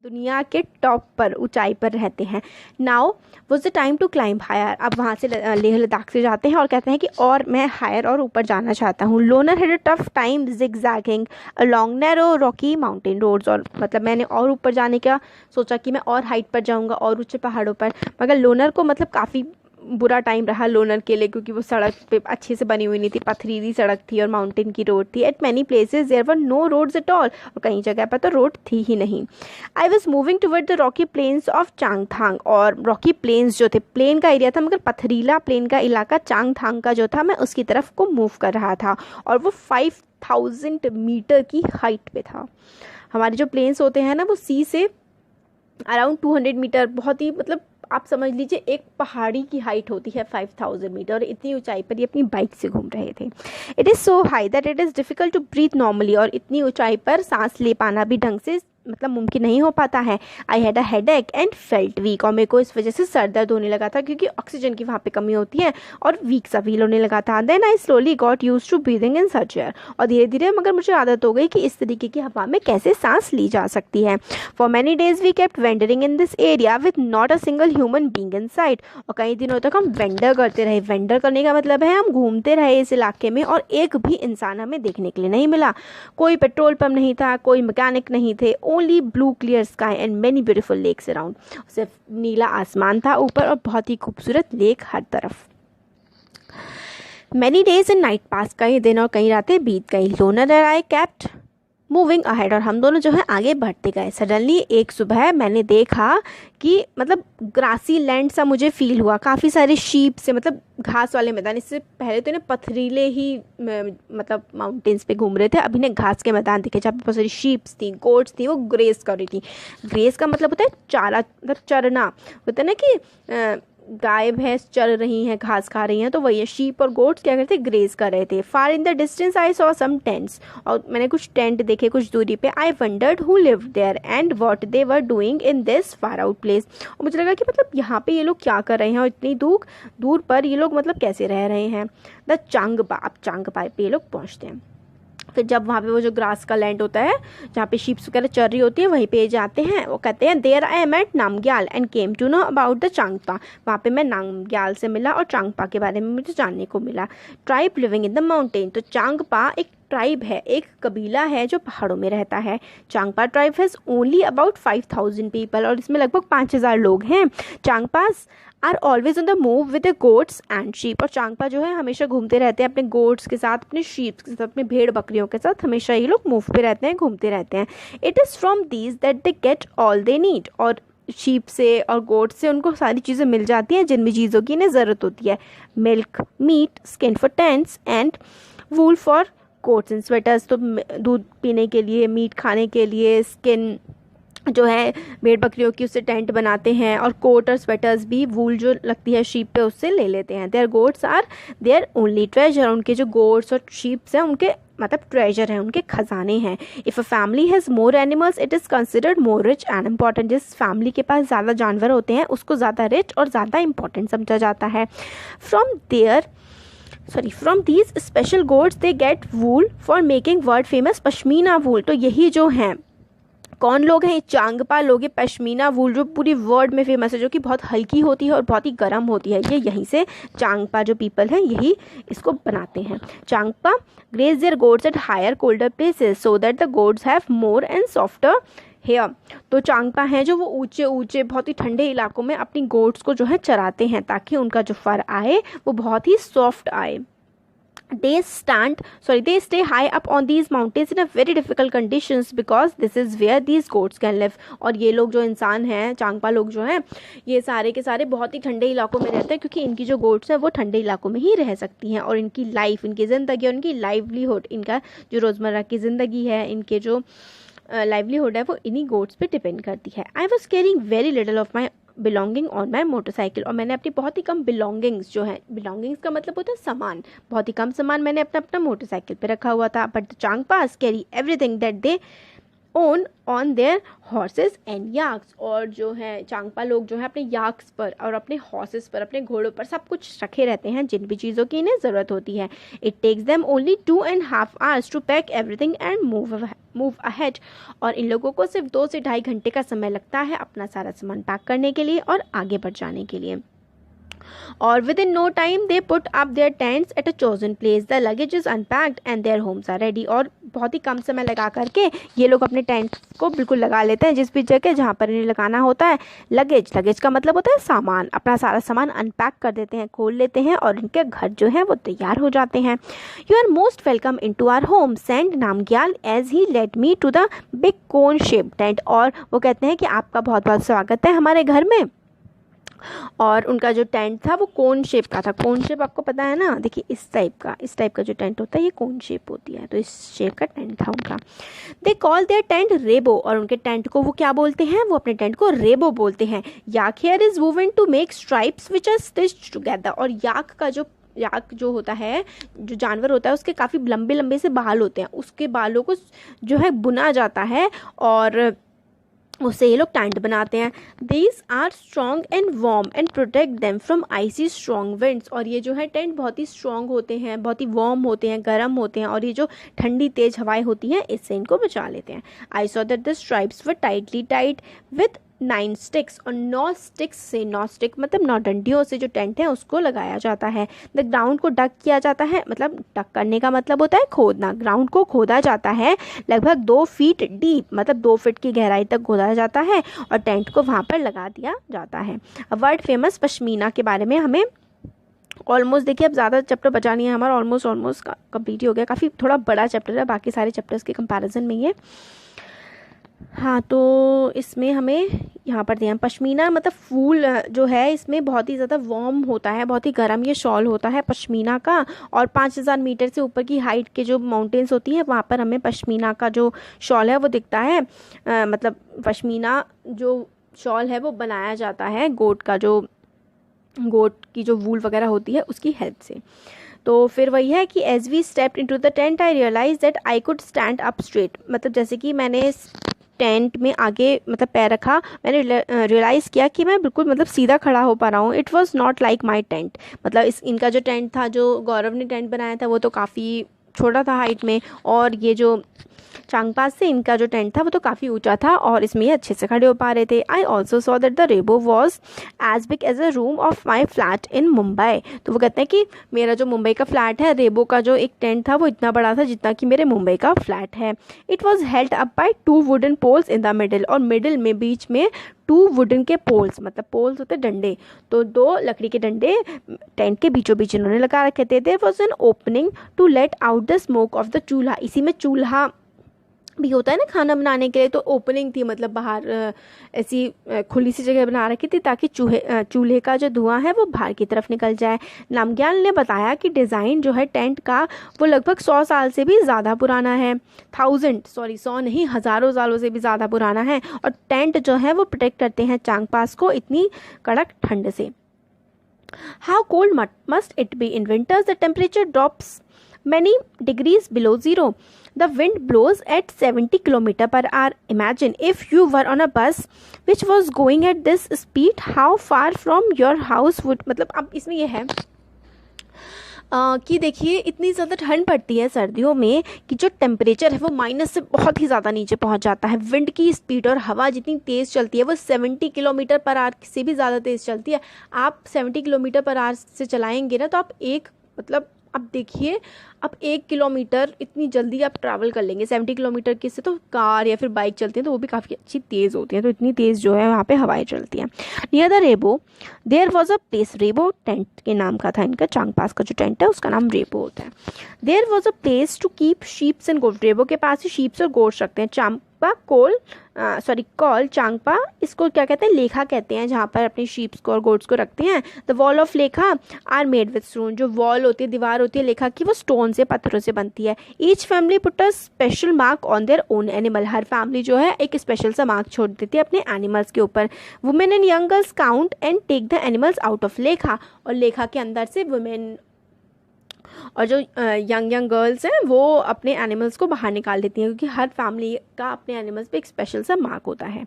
दुनिया के टॉप पर ऊंचाई पर रहते हैं। Now was the time to climb higher. अब वहाँ से लेह लद्दाख से जाते हैं और कहते हैं कि और मैं हायर और ऊपर जाना चाहता हूँ। Loner had a tough time zigzagging along narrow rocky mountain roads. और मतलब मैंने और ऊपर जाने का सोचा कि मैं और हाइट पर जाऊँगा और ऊंचे पहाड़ों पर, मगर लोनर को मतलब काफ़ी बुरा टाइम रहा लोनर के लिए, क्योंकि वो सड़क पे अच्छे से बनी हुई नहीं थी, पथरीली सड़क थी और माउंटेन की रोड थी। At many places there were no roads at all. और कई जगह पर तो रोड थी ही नहीं। I was moving toward the rocky plains of Changthang. और रॉकी प्लेन्स जो थे, प्लेन का एरिया था मगर पथरीला प्लेन का इलाका चांगथांग का जो था, मैं उसकी तरफ को मूव कर रहा था। और वो 5000 मीटर की हाइट पे था। हमारे जो प्लेन्स होते हैं ना, वो सी से अराउंड 200 मीटर, बहुत ही मतलब आप समझ लीजिए एक पहाड़ी की हाइट होती है 5000 मीटर। और इतनी ऊंचाई पर ये अपनी बाइक से घूम रहे थे। It is so high that it is difficult to breathe normally. और इतनी ऊंचाई पर सांस ले पाना भी ढंग से मतलब मुमकिन नहीं हो पाता है। I had a headache and felt weak. और मेरे को इस वजह से सर दर्द होने लगा था, क्योंकि ऑक्सीजन की वहाँ पे कमी होती है, और वीक सा फील होने लगा था। Then I slowly got used to breathing in such air. और धीरे धीरे मगर मुझे आदत हो गई कि इस तरीके की हवा में कैसे सांस ली जा सकती है। For many days we kept wandering in this area with not a single human being in sight. और कई दिनों तक हम वेंडर करते रहे। वेंडर करने का मतलब है हम घूमते रहे इस इलाके में, और एक भी इंसान हमें देखने के लिए नहीं मिला। कोई पेट्रोल पंप नहीं था, कोई मैकेनिक नहीं थे। Only blue clear sky and many beautiful lakes around. सिर्फ नीला आसमान था ऊपर और बहुत ही खूबसूरत लेक हर तरफ। Many days and night pass, कई दिन और कई रातें बीत गई। Loner and I kept moving ahead. और हम दोनों जो है आगे बढ़ते गए। सडनली एक सुबह मैंने देखा कि मतलब ग्रासी लैंड सा मुझे फील हुआ। काफ़ी सारे शीप से, मतलब घास वाले मैदान। इससे पहले तो इन्हें पथरीले ही मतलब माउंटेन्स पे घूम रहे थे, अभी इन्हें घास के मैदान दिखे जहाँ पे बहुत सारी शीप्स थी, गोट्स थी, वो ग्रेस कर रही थी। ग्रेस का मतलब होता है चारा, मतलब चरना होता है ना, कि गाय भैंस चल रही हैं, घास खा रही हैं, तो वही है। शीप और गोट्स क्या करते, ग्रेज कर रहे थे। Far in the distance I saw some tents. और मैंने कुछ टेंट देखे कुछ दूरी पे। I wondered who lived there and what they were doing in this far out place. और मुझे लगा कि मतलब यहाँ पे ये लोग क्या कर रहे हैं, और इतनी दूर दूर पर ये लोग मतलब कैसे रह रहे हैं। द चांगपा। अब चांगपा पे ये लोग पहुँचते हैं। फिर जब वहाँ पे वो जो ग्रास का लैंड होता है जहाँ पे शीप्स वगैरह चल रही होती है, वहीं पे जाते हैं। वो कहते हैं there I am at Namgyal and came to know about the Changpa. वहाँ पे मैं नामग्याल से मिला और चांगपा के बारे में मुझे जानने को मिला। Tribe living in the mountain. तो चांगपा एक ट्राइब है, एक कबीला है जो पहाड़ों में रहता है। Changpa tribe has only about 5000 people. और इसमें लगभग 5000 लोग हैं। Changpas are always on the move with the goats and sheep. और चांगपा जो है हमेशा घूमते रहते हैं अपने गोट्स के साथ, अपने शीप्स के साथ, अपने भेड़ बकरियों के साथ। हमेशा ये लोग मूव पे रहते हैं, घूमते रहते हैं। It is from these that they get all they need. और शीप से और गोट से उनको सारी चीज़ें मिल जाती हैं जिन भी चीज़ों की इन्हें ज़रूरत होती है। Milk, meat, skin for tents and wool for coats and sweaters. तो दूध पीने के लिए, मीट खाने के लिए, स्किन जो है भेड़ बकरियों की, उससे टेंट बनाते हैं। और कोट और स्वेटर्स भी वूल जो लगती है शीप पे उससे ले लेते हैं। Their goats are their only treasure. उनके जो गोट्स और शीप्स हैं उनके मतलब ट्रेजर हैं, उनके खजाने हैं। If a family has more animals it is considered more rich and important. जिस फैमिली के पास ज़्यादा जानवर होते हैं उसको ज़्यादा रिच और ज़्यादा इंपॉर्टेंट समझा जाता है। From these special goats they get wool for making world famous pashmina wool. तो यही जो हैं कौन लोग हैं, चांगपा लोग हैं। पश्मीना वूल जो पूरी वर्ल्ड में फेमस है, जो कि बहुत हल्की होती है और बहुत ही गर्म होती है, ये यहीं से चांगपा जो पीपल हैं यही इसको बनाते हैं। Changpa graze their goats at higher colder places so that the goats have more and softer hair. तो चांगपा हैं जो वो ऊंचे ऊंचे बहुत ही ठंडे इलाकों में अपनी गोट्स को जो है चराते हैं, ताकि उनका जो फर आए वो बहुत ही सॉफ्ट आए। they stay high up on these mountains in a very difficult conditions because this is where these goats can live। और ये लोग जो इंसान हैं, चांगपा लोग जो हैं, ये सारे के सारे बहुत ही ठंडे इलाकों में रहते हैं, क्योंकि इनकी जो गोट्स हैं वो ठंडे इलाकों में ही रह सकती हैं। और इनकी लाइफ, इनकी ज़िंदगी और इनकी लाइवलीहुड, इनका जो रोज़मर्रा की ज़िंदगी है, इनके जो लाइवलीहुड है वो इन्हीं गोट्स पे डिपेंड करती है। I was carrying very little of my belonging on my motorcycle. और मैंने अपनी बहुत ही कम बिलोंगिंग्स, जो है बिलोंगिंग्स का मतलब होता है सामान, बहुत ही कम सामान मैंने अपना मोटरसाइकिल पे रखा हुआ था। But the Changpas carry everything that they own on their horses and yaks, और जो है चांगपा लोग जो है अपने याक्स पर और अपने हॉर्सेस पर, अपने घोड़ों पर सब कुछ रखे रहते हैं जिन भी चीज़ों की इन्हें ज़रूरत होती है. It takes them only 2.5 hours to pack everything and move ahead. और इन लोगों को सिर्फ 2 से 2.5 घंटे का समय लगता है अपना सारा सामान पैक करने के लिए और आगे बढ़ जाने के लिए. और within no time they put up their tents at a chosen place. The luggage is unpacked and their homes are ready. और बहुत ही कम समय लगा करके ये लोग अपने टेंट को बिल्कुल लगा लेते हैं जिस भी जगह जहाँ पर इन्हें लगाना होता है. लगेज का मतलब होता है सामान. अपना सारा सामान अनपैक कर देते हैं, खोल लेते हैं और इनके घर जो है वो तैयार हो जाते हैं. You are most welcome in to our home said Namgyal as he led me to the big cone shape tent. और वो कहते हैं कि आपका बहुत बहुत स्वागत है हमारे घर में. और उनका जो टेंट था वो कोन शेप का था. कोन शेप आपको पता है ना, देखिए इस टाइप का जो टेंट होता है ये कोन शेप होती है, तो इस शेप का टेंट था उनका. They call their tent rebo. और उनके टेंट को वो क्या बोलते हैं, वो अपने टेंट को रेबो बोलते हैं. Yak hair is woven to make stripes which are stitched together. और याक जो होता है, जो जानवर होता है, उसके काफ़ी लंबे लंबे से बाल होते हैं. उसके बालों को जो है बुना जाता है और उससे ये लोग टेंट बनाते हैं. These are strong and warm and protect them from icy strong winds. और ये जो है टेंट बहुत ही स्ट्रॉन्ग होते हैं, बहुत ही वार्म होते हैं, गर्म होते हैं, और ये जो ठंडी तेज हवाएं होती हैं इससे इनको बचा लेते हैं. I saw that the stripes were tightly tied with 9 sticks. और 9 स्टिक्स से, 9 स्टिक मतलब 9 डंडियों से जो टेंट है उसको लगाया जाता है. द ग्राउंड को डक किया जाता है, मतलब डक करने का मतलब होता है खोदना. ग्राउंड को खोदा जाता है लगभग 2 फीट डीप, मतलब 2 फीट की गहराई तक खोदा जाता है और टेंट को वहाँ पर लगा दिया जाता है. वर्ल्ड फेमस पश्मीना के बारे में हमें ऑलमोस्ट, देखिए अब ज़्यादा चैप्टर बचा नहीं है हमारा, ऑलमोस्ट कंप्लीट ही हो गया. काफ़ी थोड़ा बड़ा चैप्टर है बाकी सारे चैप्टर्स के कंपैरिजन में ये. हाँ, तो इसमें हमें यहाँ पर दिया पश्मीना मतलब फूल जो है इसमें बहुत ही ज़्यादा वार्म होता है, बहुत ही गर्म ये शॉल होता है पश्मीना का. और 5000 मीटर से ऊपर की हाइट के जो माउंटेन्स होती हैं वहाँ पर हमें पश्मीना का जो शॉल है वो दिखता है. मतलब पश्मीना जो शॉल है वो बनाया जाता है गोट की जो वूल वगैरह होती है उसकी हेल्प से. तो फिर वही है कि as we stepped into the tent I realize that I could stand up straight. मतलब जैसे कि मैंने टेंट में आगे मतलब पैर रखा, मैंने रियलाइज़ किया कि मैं बिल्कुल मतलब सीधा खड़ा हो पा रहा हूँ. It was not like my tent. मतलब इनका जो टेंट था, जो गौरव ने टेंट बनाया था, वो तो काफ़ी छोटा था हाइट में, और ये जो चांगपास से इनका जो टेंट था वो तो काफ़ी ऊंचा था और इसमें ये अच्छे से खड़े हो पा रहे थे. I also saw that the rebo was as big as a room of my flat in Mumbai. तो वो कहते हैं कि मेरा जो मुंबई का फ्लैट है, रेबो का जो एक टेंट था वो इतना बड़ा था जितना कि मेरे मुंबई का फ्लैट है. It was held up by 2 wooden poles in the middle. और मिडिल में बीच में 2 वुडन के पोल्स, मतलब पोल्स होते डंडे, तो 2 लकड़ी के डंडे टेंट के बीचों बीच इन्होंने लगा रखे थे. There was an opening to let out the smoke of the chulha. इसी में चूल्हा भी होता है ना खाना बनाने के लिए, तो ओपनिंग थी, मतलब बाहर ऐसी खुली सी जगह बना रखी थी ताकि चूल्हे का जो धुआं है वो बाहर की तरफ निकल जाए. नामग्याल ने बताया कि डिज़ाइन जो है टेंट का वो लगभग 100 साल से भी ज़्यादा पुराना है. 100 नहीं, हज़ारों सालों से भी ज़्यादा पुराना है. और टेंट जो है वो प्रोटेक्ट करते हैं चांगपास को इतनी कड़क ठंड से. How cold must it be in winters. The temperature drops many degrees below zero. The wind blows at 70 km per hour. Imagine if you were on a bus which was going at this speed, how far from your house would. मतलब अब इसमें यह है कि देखिए इतनी ज़्यादा ठंड पड़ती है सर्दियों में कि जो टेम्परेचर है वो माइनस से बहुत ही ज़्यादा नीचे पहुंच जाता है. विंड की स्पीड और हवा जितनी तेज़ चलती है वो 70 किलोमीटर पर आवर से भी ज़्यादा तेज़ चलती है. आप 70 किलोमीटर पर आवर से चलाएंगे ना तो आप अब देखिए अब 1 किलोमीटर इतनी जल्दी आप ट्रैवल कर लेंगे. 70 किलोमीटर की से तो कार या फिर बाइक चलती है तो वो भी काफ़ी अच्छी तेज़ होती है, तो इतनी तेज़ जो है वहाँ पे हवाएं चलती हैं. Near the rebo there was a place. रेबो टेंट के नाम का था इनका, चांगपास का जो टेंट है उसका नाम रेबो होता है. There was a place to keep sheeps and goats. रेबो के पास ही शीप्स और गोट्स रखते हैं. कॉल चांगपा इसको क्या कहते हैं, लेखा कहते हैं, जहाँ पर अपने शीप्स को और गोट्स को रखते हैं. द वॉल ऑफ लेखा आर मेड विथ स्टोन. जो वॉल होती है, दीवार होती है लेखा की, वो स्टोन से, पत्थरों से बनती है. Each family put a special mark on their own animal. Her family जो है एक स्पेशल सा मार्क छोड़ देती है अपने एनिमल्स के ऊपर. Women and young girls count and take the animals out of lekha. और लेखा के अंदर से वुमेन और जो यंग गर्ल्स हैं वो अपने एनिमल्स को बाहर निकाल देती हैं, क्योंकि हर फैमिली का अपने एनिमल्स पे एक स्पेशल सा मार्क होता है।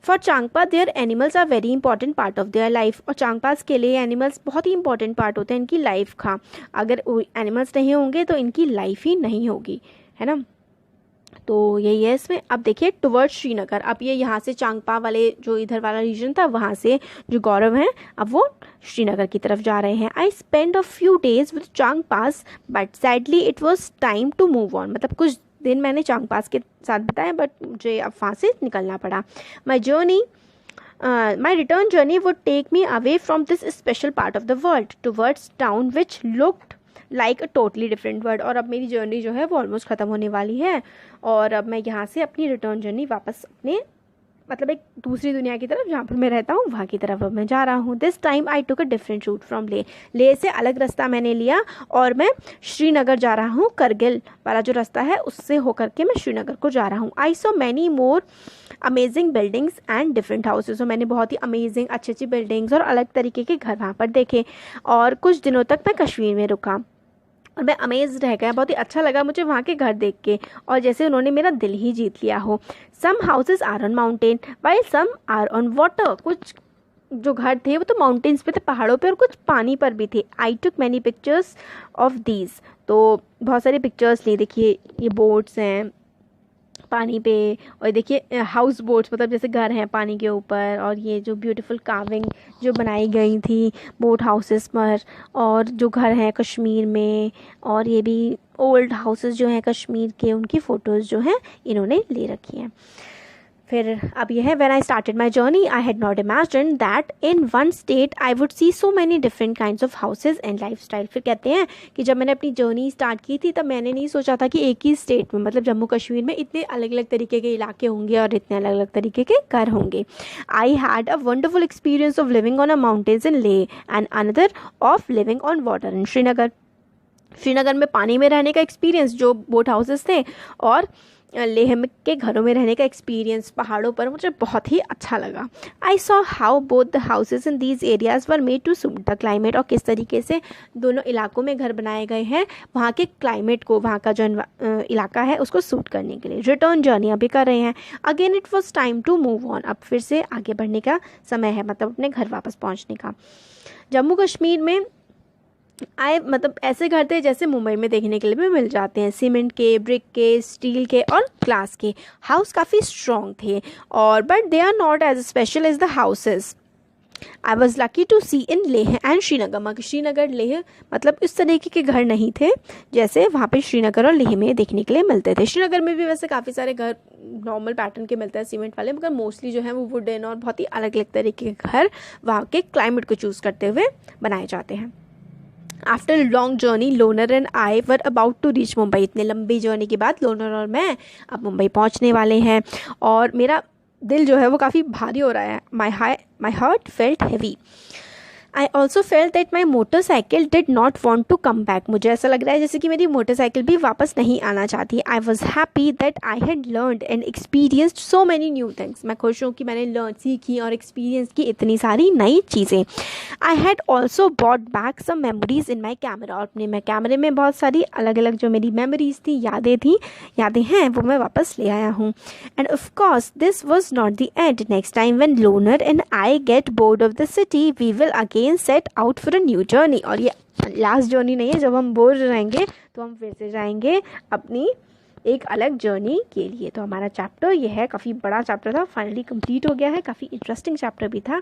For Changpa their animals are very important part of their life, और चांगपास के लिए एनिमल्स बहुत ही इंपॉर्टेंट पार्ट होते हैं इनकी लाइफ का। अगर एनिमल्स नहीं होंगे तो इनकी लाइफ ही नहीं होगी, है ना। तो यही है इसमें। अब देखिए टुवर्ड्स श्रीनगर, अब ये यहाँ से चांगपा वाले जो इधर वाला रीजन था वहाँ से जो गौरव हैं अब वो श्रीनगर की तरफ जा रहे हैं। I spend a few days with Changpas but sadly it was time to move on, मतलब कुछ दिन मैंने चांगपास के साथ बिताया बट मुझे अब वहाँ से निकलना पड़ा। My return journey would take me away from this special part of the world towards town which looked like a totally different world. और अब मेरी जर्नी जो है वो ऑलमोस्ट ख़त्म होने वाली है, और अब मैं यहाँ से अपनी रिटर्न जर्नी वापस अपने मतलब एक दूसरी दुनिया की तरफ जहाँ पर मैं रहता हूँ वहाँ की तरफ अब मैं जा रहा हूँ। This time I took a different route from Leh से अलग रास्ता मैंने लिया और मैं श्रीनगर जा रहा हूँ। करगिल वाला जो रास्ता है उससे होकर के मैं श्रीनगर को जा रहा हूँ। I saw many more amazing buildings and different houses, तो मैंने बहुत ही अमेजिंग अच्छी अच्छी बिल्डिंग्स और अलग तरीके के घर वहाँ पर देखे। और कुछ दिनों तक मैं कश्मीर में रुका और मैं अमेज रह गया, बहुत ही अच्छा लगा मुझे वहाँ के घर देख के, और जैसे उन्होंने मेरा दिल ही जीत लिया हो। Some houses are on mountain while some are on water, कुछ जो घर थे वो तो माउंटेन्स पे थे, पहाड़ों पे, और कुछ पानी पर भी थे। I took many pictures of these, तो बहुत सारी पिक्चर्स ली। देखिए ये बोट्स हैं पानी पे, और देखिए हाउस बोट्स मतलब जैसे घर हैं पानी के ऊपर, और ये जो ब्यूटीफुल कार्विंग जो बनाई गई थी बोट हाउसेस पर, और जो घर हैं कश्मीर में, और ये भी ओल्ड हाउसेस जो हैं कश्मीर के उनकी फ़ोटोज़ जो हैं इन्होंने ले रखी हैं। फिर अब यह है, when I started my journey I had not imagined that in one state I would see so many different kinds of houses and life style. फिर कहते हैं कि जब मैंने अपनी जर्नी स्टार्ट की थी तब मैंने नहीं सोचा था कि एक ही स्टेट में मतलब जम्मू कश्मीर में इतने अलग अलग तरीके के इलाके होंगे और इतने अलग अलग तरीके के घर होंगे। I had a wonderful experience of living on a mountains in Leh and another of living on water in Srinagar. Srinagar में पानी में रहने का एक्सपीरियंस जो बोट हाउसेस थे, और लेह के घरों में रहने का एक्सपीरियंस पहाड़ों पर, मुझे बहुत ही अच्छा लगा। I saw how both the houses in these areas were made to suit the climate, और किस तरीके से दोनों इलाकों में घर बनाए गए हैं वहाँ के क्लाइमेट को, वहाँ का जो इलाका है उसको सूट करने के लिए। रिटर्न जर्नी अभी कर रहे हैं। Again it was time to move on, अब फिर से आगे बढ़ने का समय है, मतलब अपने घर वापस पहुँचने का। जम्मू कश्मीर में मतलब ऐसे घर थे जैसे मुंबई में देखने के लिए भी मिल जाते हैं, सीमेंट के, ब्रिक के, स्टील के और ग्लास के। हाउस काफ़ी स्ट्रॉन्ग थे, और but they are not as special as the houses I was lucky to see in Leh and Srinagar. मगर श्रीनगर लेह मतलब इस तरीके के घर नहीं थे जैसे वहाँ पे श्रीनगर और लेह में देखने के लिए मिलते थे। श्रीनगर में भी वैसे काफ़ी सारे घर नॉर्मल पैटर्न के मिलते हैं सीमेंट वाले, मगर मोस्टली जो है वो वुडन और बहुत ही अलग अलग तरीके के घर वहाँ के क्लाइमेट को चूज़ करते हुए बनाए जाते हैं। After long journey loner and I were about to reach Mumbai. इतने लंबी जर्नी के बाद लोनर और मैं अब मुंबई पहुंचने वाले हैं, और मेरा दिल जो है वो काफ़ी भारी हो रहा है। My heart felt heavy. I also felt that my motorcycle did not want to come back. मुझे ऐसा लग रहा है जैसे कि मेरी मोटरसाइकिल भी वापस नहीं आना चाहती। I was happy that I had learned and experienced so many new things. मैं खुश हूँ कि मैंने सीखी और एक्सपीरियंस की इतनी सारी नई चीज़ें। I had also bought back some memories in my camera, और अपने मैं कैमरे में बहुत सारी अलग अलग जो मेरी मेमोरीज थी, यादें हैं वो मैं वापस ले आया हूँ। And of course this was not the end. Next time when loner and I get bored of the city we will again set out for a new journey. और ये लास्ट जर्नी नहीं है, जब हम बोर रहेंगे तो हम फिर से जाएंगे अपनी एक अलग जर्नी के लिए। तो हमारा चैप्टर ये है, काफ़ी बड़ा चैप्टर था, फाइनली कंप्लीट हो गया है, काफ़ी इंटरेस्टिंग चैप्टर भी था।